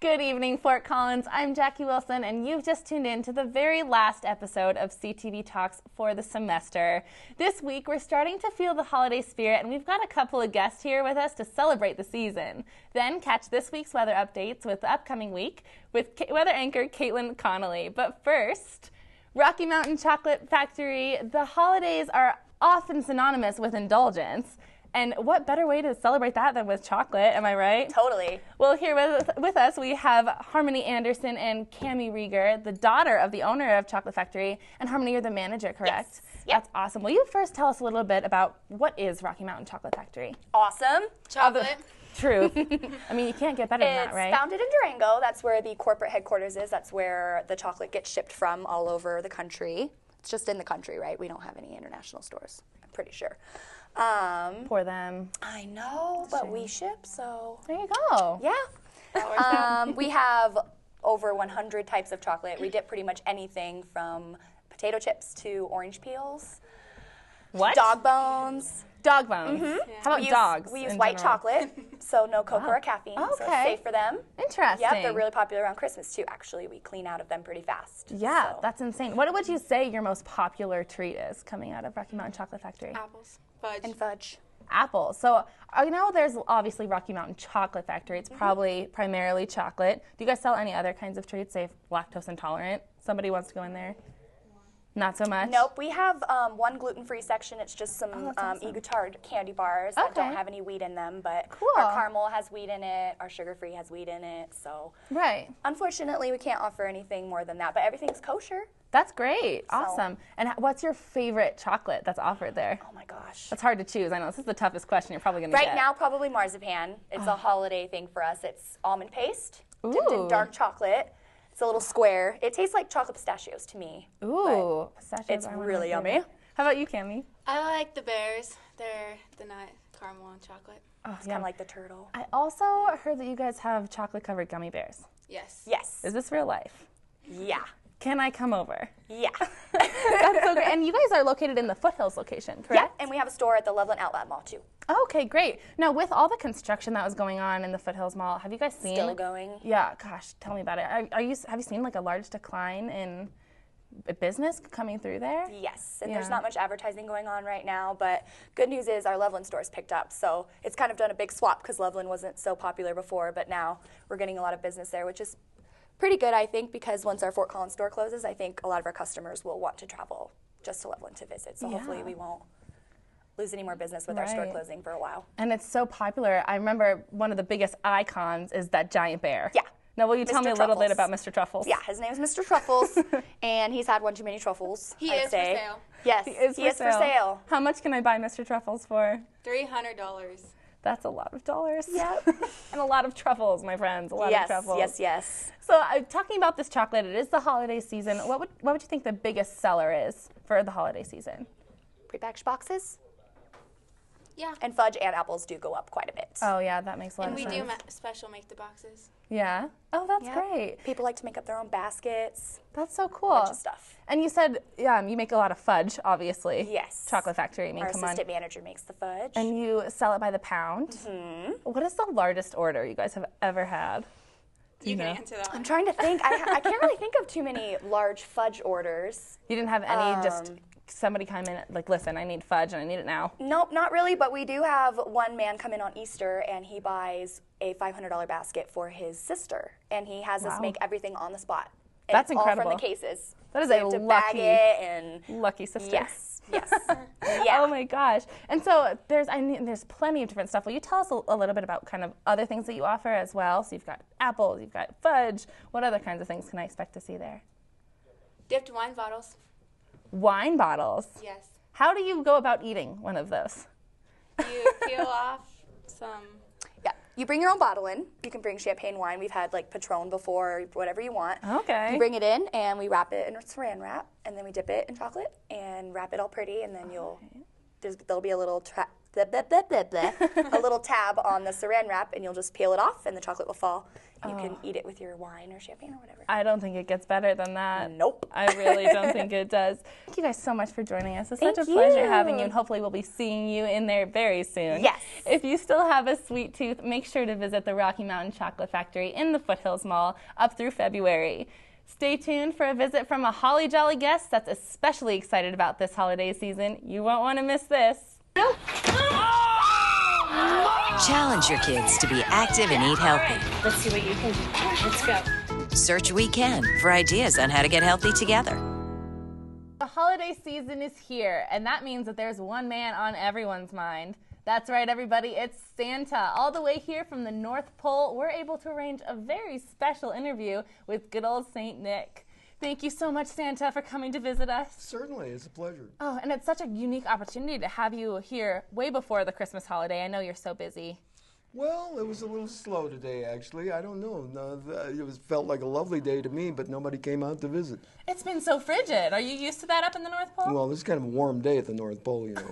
Good evening, Fort Collins. I'm Jackie Wilson, and you've just tuned in to the very last episode of CTV Talks for the semester. This week, we're starting to feel the holiday spirit, and we've got a couple of guests here with us to celebrate the season. Then catch this week's weather updates with the upcoming week with weather anchor Caitlin Connolly. But first, Rocky Mountain Chocolate Factory. The holidays are often synonymous with indulgence. And what better way to celebrate that than with chocolate, am I right? Totally. Well, here with us, we have Harmony Anderson and Cammie Rieger, the daughter of the owner of Chocolate Factory. And Harmony, you're the manager, correct? Yes. Yep. That's awesome. Will you first tell us a little bit about what is Rocky Mountain Chocolate Factory? Awesome. Chocolate. Truth. I mean, you can't get better than that, right? It's founded in Durango. That's where the corporate headquarters is. That's where the chocolate gets shipped from all over the country. It's just in the country, right? We don't have any international stores, I'm pretty sure. For them. I know, but we ship, so. There you go. Yeah. We have over 100 types of chocolate. We dip pretty much anything from potato chips to orange peels. What? Dog bones. Dog bones. Mm-hmm. Yeah. How about dogs? We use in white general? chocolate, so no cocoa or caffeine, so it's safe for them. Interesting. Yep, they're really popular around Christmas too. Actually, we clean out of them pretty fast. Yeah, so. that's insane. What would you say your most popular treat is coming out of Rocky Mountain Chocolate Factory? Apples. Fudge. And fudge. Apples. So I know there's obviously Rocky Mountain Chocolate Factory. It's probably primarily chocolate. Do you guys sell any other kinds of treats, say lactose intolerant? Somebody wants to go in there? Not so much? Nope. We have one gluten-free section. It's just some awesome. Egotard candy bars that don't have any wheat in them, but Cool. our caramel has wheat in it, our sugar-free has wheat in it, so Right. unfortunately we can't offer anything more than that, but everything's kosher. That's great. Awesome. And what's your favorite chocolate that's offered there? Oh my gosh. That's hard to choose. I know this is the toughest question you're probably going to get. Right now, probably marzipan. It's a holiday thing for us. It's almond paste dipped in Ooh. dark chocolate. It's a little square. It tastes like chocolate pistachios to me. Ooh. Pistachios It's are one of really my yummy. favorite. How about you, Cammie? I like the bears. They're the nut, caramel, and chocolate. Oh, It's kind of like the turtle. I also heard that you guys have chocolate-covered gummy bears. Yes. Yes. Is this real life? Yeah. Can I come over? Yeah. That's so great. And you guys are located in the Foothills location, correct? Yeah, and we have a store at the Loveland Outlet Mall too. Okay, great. Now, with all the construction that was going on in the Foothills Mall, have you guys seen? Still going. Yeah, gosh, tell me about it. Have you seen like a large decline in business coming through there? Yes, and Yeah. there's not much advertising going on right now, but good news is our Loveland store's picked up, so it's kind of done a big swap because Loveland wasn't so popular before, but now we're getting a lot of business there, which is pretty good, I think, because once our Fort Collins store closes, I think a lot of our customers will want to travel just to Loveland to visit, so hopefully we won't lose any more business with our store Right. closing for a while. And it's so popular. I remember one of the biggest icons is that giant bear. Yeah. Now, will you tell Mr. me a little bit Truffles. about Mr. Truffles? Yeah, his name is Mr. Truffles, and he's had one too many truffles, He I'd is say. for sale. Yes, He is for sale. How much can I buy Mr. Truffles for? $300. That's a lot of dollars. Yep. And a lot of truffles, my friends. A lot of truffles. Yes. So, talking about this chocolate, it is the holiday season. What would you think the biggest seller is for the holiday season? Prepackaged boxes. Yeah. And fudge and apples do go up quite a bit. Oh, yeah, that makes a lot And of we sense. do special make the boxes. Yeah. Oh, that's Yep. great. People like to make up their own baskets, That's so cool. bunch of stuff. And you said you make a lot of fudge, obviously. Yes. Chocolate Factory. I mean, Our come on. assistant manager makes the fudge. And you sell it by the pound. Mm-hmm. What is the largest order you guys have ever had? Do You know? can answer that I'm one. trying to think. I can't really think of too many large fudge orders. You didn't have any just somebody come in like, listen, I need fudge and I need it now. Nope, not really, but we do have one man come in on Easter and he buys a $500 basket for his sister. And he has us Wow. make everything on the spot. And That's it's all incredible. from the cases. That is So a you have to lucky- bag it and Lucky sister. yes. Yeah. Oh my gosh. And so there's plenty of different stuff. Will you tell us a little bit about kind of other things that you offer as well? So you've got apples, you've got fudge. What other kinds of things can I expect to see there? Dipped wine bottles. Wine bottles. Yes. How do you go about eating one of those? You peel off some. Yeah, you bring your own bottle in. You can bring champagne wine. We've had like Patron before, or whatever you want. Okay. You bring it in, and we wrap it in saran wrap, and then we dip it in chocolate and wrap it all pretty, and then there'll be a little a little tab on the saran wrap, and you'll just peel it off, and the chocolate will fall. You can eat it with your wine or champagne or whatever. I don't think it gets better than that. Nope. I really don't think it does. Thank you guys so much for joining us. It's such a pleasure having you, and hopefully we'll be seeing you in there very soon. Yes. If you still have a sweet tooth, make sure to visit the Rocky Mountain Chocolate Factory in the Foothills Mall up through February. Stay tuned for a visit from a holly jolly guest that's especially excited about this holiday season. You won't want to miss this. Challenge your kids to be active and eat healthy. Let's see what you can do. Let's go. Search Weekend for ideas on how to get healthy together. The holiday season is here, and that means that there's one man on everyone's mind. That's right, everybody, it's Santa. All the way here from the North Pole, we're able to arrange a very special interview with good old Saint Nick. Thank you so much, Santa, for coming to visit us. Certainly, it's a pleasure. Oh, and it's such a unique opportunity to have you here way before the Christmas holiday. I know you're so busy. Well, it was a little slow today, actually. I don't know. Felt like a lovely day to me, but nobody came out to visit. It's been so frigid. Are you used to that up in the North Pole? Well, this is kind of a warm day at the North Pole, you know.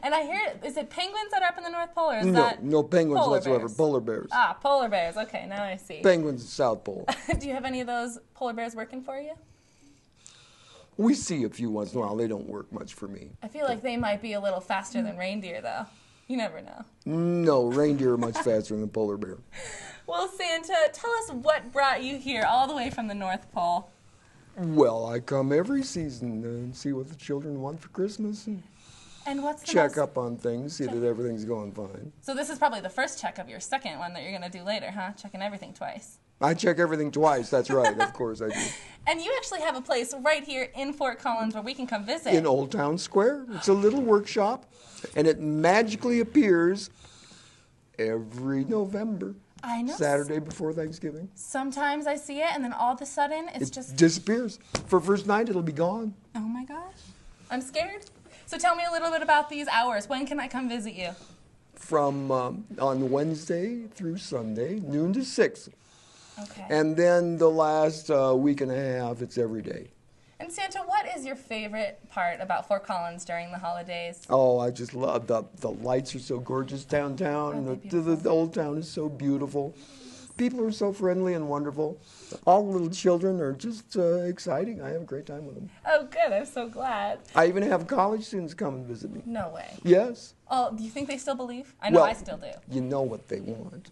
And I hear, is it penguins that are up in the North Pole, or is that No penguins polar whatsoever. bears? Polar bears. Ah, polar bears. Okay, now I see. Penguins at South Pole. Do you have any of those polar bears working for you? We see a few once in a while. They don't work much for me. I feel like they might be a little faster than reindeer, though. You never know. No, reindeer are much faster than the polar bear. Well, Santa, tell us what brought you here all the way from the North Pole. Well, I come every season and see what the children want for Christmas and what's the check up on things, see that everything's going fine. So this is probably the first check of your second one that you're going to do later, huh? Checking everything twice. I check everything twice, that's right, of course I do. And you actually have a place right here in Fort Collins where we can come visit. In Old Town Square. It's a little workshop, and it magically appears every November. I know. Saturday before Thanksgiving. Sometimes I see it, and then all of a sudden, it just disappears. For first night, it'll be gone. Oh my gosh. I'm scared. So tell me a little bit about these hours. When can I come visit you? From on Wednesday through Sunday, noon to 6. Okay. And then the last week and a half, it's every day. And Santa, what is your favorite part about Fort Collins during the holidays? Oh, I just love the lights are so gorgeous downtown. The old town is so beautiful. People are so friendly and wonderful. All the little children are just exciting. I have a great time with them. Oh, good. I'm so glad. I even have college students come and visit me. No way. Yes. Oh, do you think they still believe? I know I still do. You know what they want.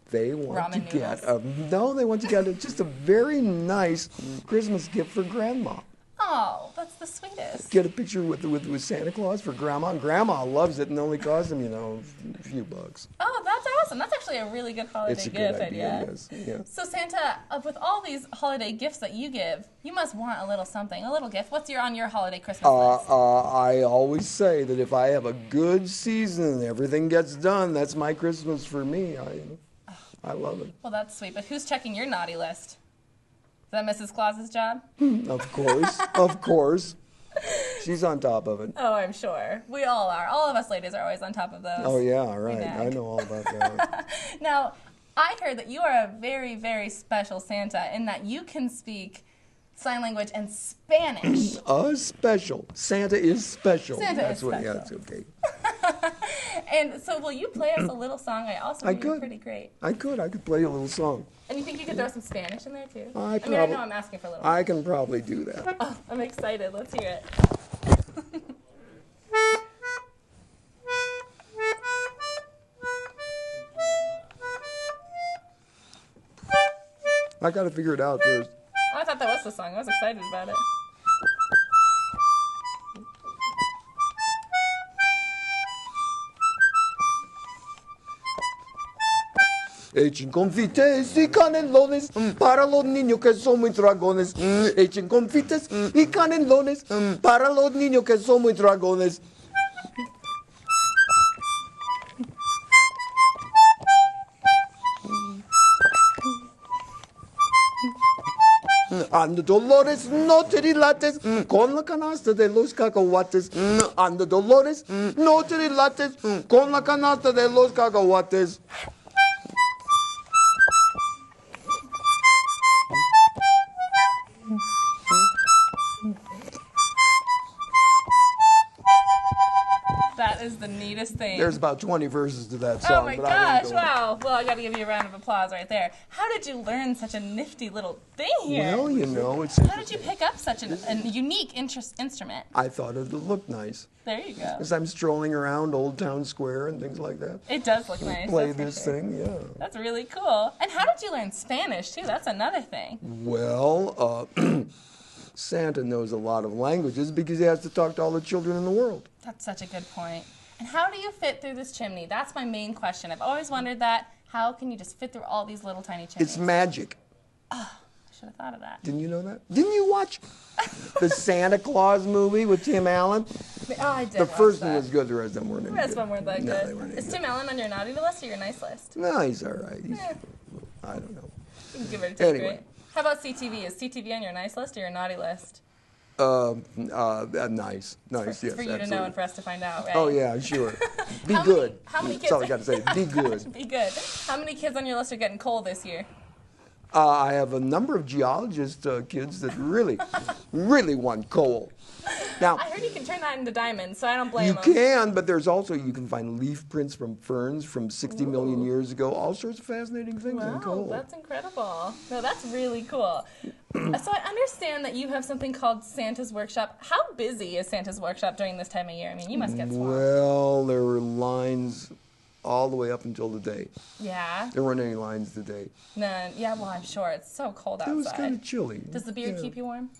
They want Ramen to get they want to get just a very nice Christmas gift for Grandma. Oh, that's the sweetest. Get a picture with Santa Claus for Grandma. And Grandma loves it, and it only costs them, a few bucks. Oh, that's awesome. That's actually a really good holiday It's a gift good idea. Yes. Yeah. So Santa, with all these holiday gifts that you give, you must want a little something, a little gift. What's on your holiday Christmas list? I always say that if I have a good season and everything gets done, that's my Christmas for me. I love it. Well, that's sweet. But who's checking your naughty list? Is that Mrs. Claus's job? Of course. Of course. She's on top of it. Oh, I'm sure. We all are. All of us ladies are always on top of those. Oh, yeah, right. I know all about that. Now, I heard that you are a very, very special Santa in that you can speak sign language and Spanish. Special. Santa is special. That's what, special. Yeah, that's okay. And so will you play us a little song? I also think you're pretty great. I could play a little song. And you think you could throw some Spanish in there too? I know I'm asking for a little. I can probably do that. Oh, I'm excited. Let's hear it. I got to figure it out first. Oh, I thought that was the song. I was excited about it. Echen confites y canelones para los niños que son muy dragones. Echen confites y canelones para los niños que son muy dragones. Anda Dolores, no te dilates con la canasta de los cacahuates. Anda Dolores, no te dilates con la canasta de los cacahuates. That is the neatest sweetest thing. There's about 20 verses to that song. Oh my but I won't gosh, go on. wow. Well, I got to give you a round of applause right there. How did you learn such a nifty little thing here? Well, you know, it's How did you pick up such a unique instrument? I thought it would look nice. There you go. As I'm strolling around Old Town Square and things like that. It does look nice. Play that's for this sure. thing, yeah. That's really cool. And how did you learn Spanish, too? That's another thing. Well, Santa knows a lot of languages because he has to talk to all the children in the world. That's such a good point. And how do you fit through this chimney? That's my main question. I've always wondered that. How can you just fit through all these little tiny chimneys? It's magic. I should have thought of that. Didn't you know that? Didn't you watch the Santa Claus movie with Tim Allen? Oh, I did. The first one was good, the rest of them weren't any The rest good. of them weren't that No, good. they weren't any Is good. Tim Allen on your naughty list or your nice list? No, he's all right. I don't know. You can give it a take, Anyway. right? How about CTV? Is CTV on your nice list or your naughty list? Nice, yes, For you to know absolutely. and for us to find out, right? Oh yeah, sure. Be How good. Many, how many kids? That's all I got to say. Be good. Be good. How many kids on your list are getting coal this year? I have a number of geologist kids that really, really want coal. Now, I heard you can turn that into diamonds, so I don't blame you them. can, but there's also, you can find leaf prints from ferns from 60 million years ago. All sorts of fascinating things in Wow, coal. that's incredible. No, that's really cool. So I understand that you have something called Santa's Workshop. How busy is Santa's Workshop during this time of year? I mean, you must get swamped. Well, there were lines all the way up until today. Yeah? There weren't any lines today. None. Yeah, well, I'm sure. It's so cold outside. It was kind of chilly. Does the beard Yeah. keep you warm?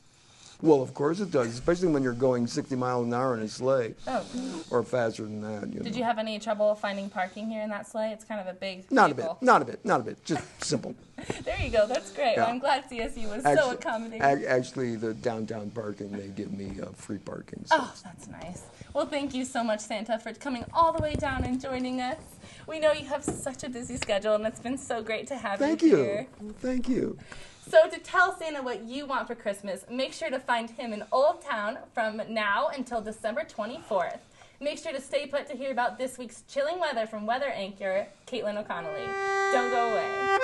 Well, of course it does, especially when you're going 60 miles an hour in a sleigh, Oh. or faster than that. You know. Did you have any trouble finding parking here in that sleigh? It's kind of a big Not a bit, vehicle. not a bit. Just simple. There you go. That's great. Well, Yeah. I'm glad CSU was so accommodating. Actually, the downtown parking, they give me free parking. So. Oh, that's nice. Well, thank you so much, Santa, for coming all the way down and joining us. We know you have such a busy schedule, and it's been so great to have Thank you you. here. Thank you. So to tell Santa what you want for Christmas, make sure to find him in Old Town from now until December 24th. Make sure to stay put to hear about this week's chilling weather from weather anchor Caitlin O'Connolly. Don't go away.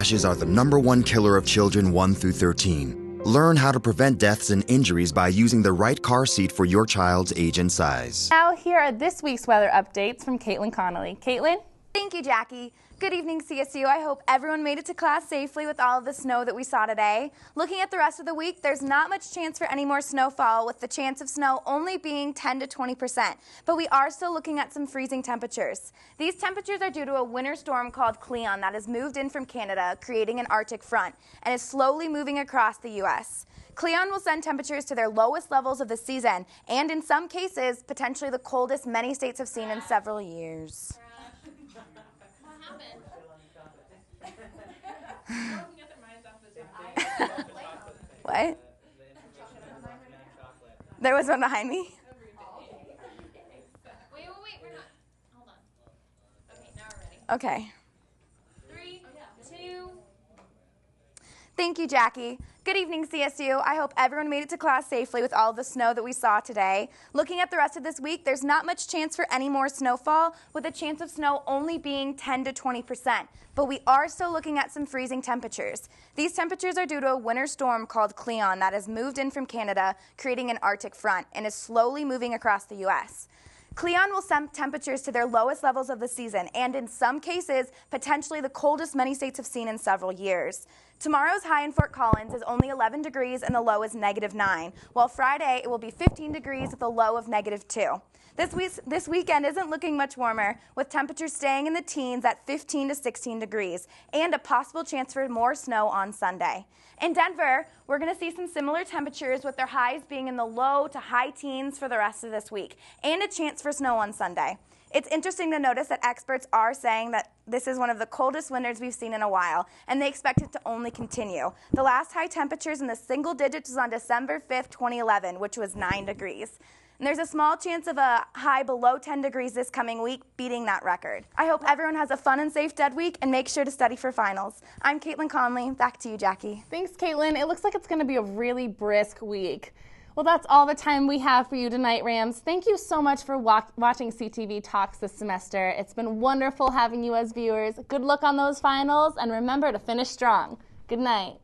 Rashes are the #1 killer of children 1 through 13. Learn how to prevent deaths and injuries by using the right car seat for your child's age and size. Now here are this week's weather updates from Caitlin Connolly. Caitlin? Thank you, Jackie. Good evening, CSU. I hope everyone made it to class safely with all of the snow that we saw today. Looking at the rest of the week, there's not much chance for any more snowfall, with the chance of snow only being 10 to 20%. But we are still looking at some freezing temperatures. These temperatures are due to a winter storm called Cleon that has moved in from Canada, creating an Arctic front, and is slowly moving across the U.S. Cleon will send temperatures to their lowest levels of the season, and in some cases, potentially the coldest many states have seen in several years. What? There was one behind me? Wait, we're not. Hold on. Okay, now we're ready. Okay. 3, 2. Thank you, Jackie. Good evening, CSU. I hope everyone made it to class safely with all of the snow that we saw today. Looking at the rest of this week, there's not much chance for any more snowfall, with a chance of snow only being 10 to 20%. But we are still looking at some freezing temperatures. These temperatures are due to a winter storm called Cleon that has moved in from Canada, creating an Arctic front, and is slowly moving across the U.S. Cleon will send temperatures to their lowest levels of the season, and in some cases, potentially the coldest many states have seen in several years. Tomorrow's high in Fort Collins is only 11 degrees and the low is -9, while Friday it will be 15 degrees with a low of -2. This weekend isn't looking much warmer, with temperatures staying in the teens at 15 to 16 degrees, and a possible chance for more snow on Sunday. In Denver, we're going to see some similar temperatures, with their highs being in the low to high teens for the rest of this week, and a chance for snow on Sunday. It's interesting to notice that experts are saying that this is one of the coldest winters we've seen in a while, and they expect it to only continue. The last high temperatures in the single digits was on December 5th, 2011, which was 9 degrees. And there's a small chance of a high below 10 degrees this coming week, beating that record. I hope everyone has a fun and safe dead week, and make sure to study for finals. I'm Caitlin Conley. Back to you, Jackie. Thanks, Caitlin. It looks like it's going to be a really brisk week. Well, that's all the time we have for you tonight, Rams. Thank you so much for watching CTV Talks this semester. It's been wonderful having you as viewers. Good luck on those finals, and remember to finish strong. Good night.